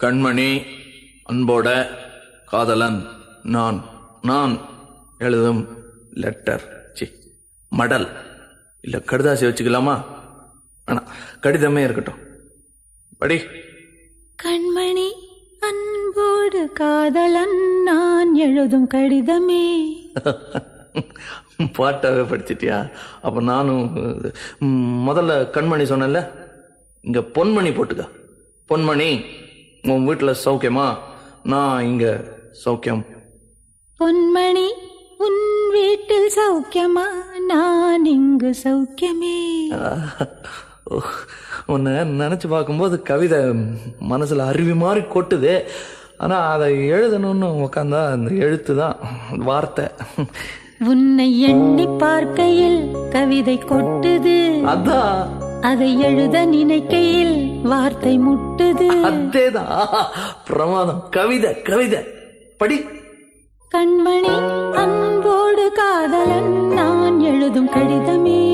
கண்மணி அன்போட காதலன் நான் நான் எழுதும் லெட்டர் மடல் இல்ல கடுதாசி வச்சுக்கலாமா? ஆனா கடிதமே இருக்கட்டும். படி. கண்மணி அன்போடு காதலன் நான் எழுதும் கடிதமே. பாட்டாவே படிச்சிட்டியா? அப்ப நானும் முதல்ல கண்மணி சொன்னேன்ல, இங்க பொன்மணி போட்டுக்க. பொன்மணி, உன் வீட்டுல சௌக்கியமா? நான் இங்க சௌக்கியம். பொன்மணி, உன் வீட்டில் சௌக்கியமா? நான் இங்கு சௌக்கியமே. உன்னை நினைச்சு பார்க்கும்போது கவிதை மனசுல அருவி மாதிரி கொட்டுது. ஆனா அதை எழுதணும்னு உக்காந்தா அந்த எழுத்து தான் வார்த்தை. உன்னை எண்ணி பார்க்கையில் கவிதை கொட்டுது, அதான் அதை எழுத நினைக்கையில் வார்த்தை முட்டுது. அதேதான் பிரமாதம். கவிதை கவிதை படி. கண்மணி அன்போடு காதலன் நான் எழுதும் கடிதமே.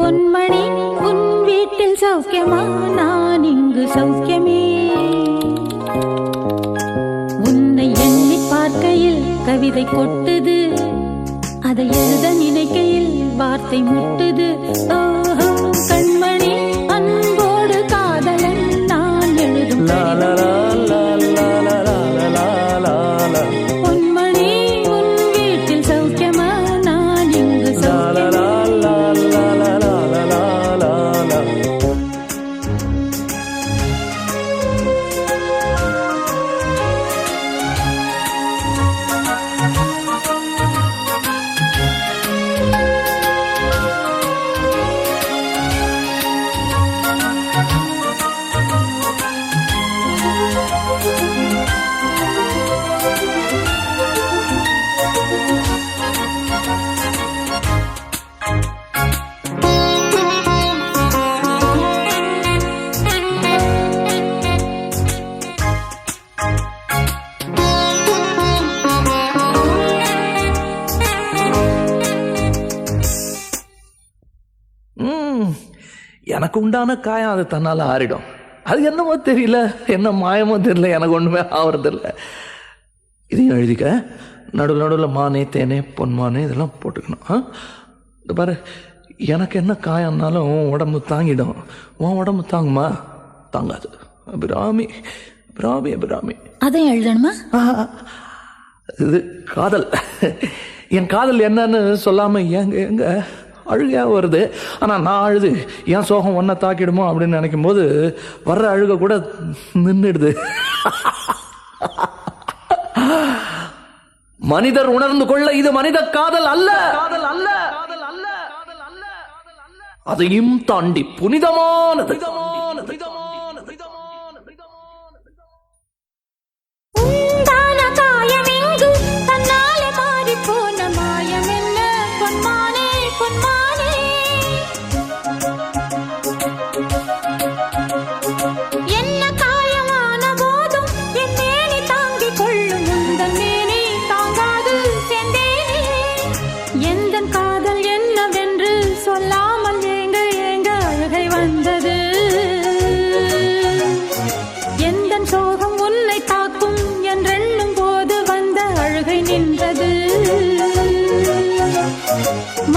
பொன்மணி, உன் வீட்டில் சௌக்கியமா? நான் இங்கு சௌக்கியமே. உன்னை எண்ணி பார்க்கையில் கவிதை கொட்டுது, அதை எழுத நினைக்கையில் வார்த்தை முட்டுது. ஓஹோ, கண்மணி அன்போடு காதலன் நான் எழுதும் கடிதமே. பொன்மணி, உன் வீட்டில் சௌக்கியமா? நான் இங்கு சௌக்கியமே. எனக்கு உண்டான காயம் அது தன்னால ஆறிடும். அது என்னமோ தெரியல, என்ன மாயமோ தெரியல, எனக்கு ஒண்ணுமே ஆவறதில்ல. இதையும் எழுதிக்க. நடுவில் நடுவில் மானே தேனே பொன்மானே இதெல்லாம் போட்டுக்கணும். இந்த பாரு, எனக்கு என்ன காயம்னாலும் உன் உடம்பு தாங்கிடும். உன் உடம்பு தாங்குமா? தாங்காது. அபிராமி அபிராமி அபிராமி. அதையும் எழுதணுமா? இது காதல். என் காதல் என்னன்னு சொல்லாம எங்க எங்க அழுகையா வருது. ஆனா நான் அழுது என் சோகம் ஒன்ன தாக்கிடுமோ அப்படின்னு நினைக்கும் போது வர்ற அழுக கூட நின்றுடுது. மனிதர் உணர்ந்து கொள்ள இது மனித காதல் அல்ல, காதல் அல்ல, அதையும் தாண்டி புனிதமானது.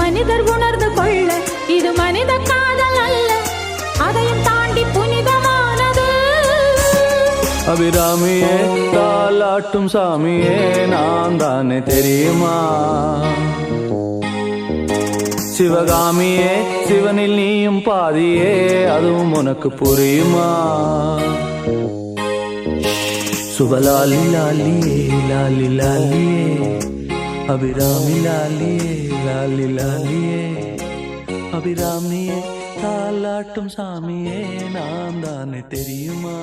மனிதர் உணர்ந்து கொள்ள இது மனித காதல் அல்ல, அதையும் தாண்டி புனிதமானது. அபிராமியே, தாலாட்டும் சாமியே, நான் தானே தெரியுமா? சிவகாமியே, சிவனில் நீயும் பாதியே, அதுவும் உனக்கு புரியுமா? சுபலாலி லாலியே லாலி லாலியே, அபிராமி லாலியே லாலி லாலியே, அபிராமியே, தாலாட்டும் சாமியே, நான் தானே தெரியுமா?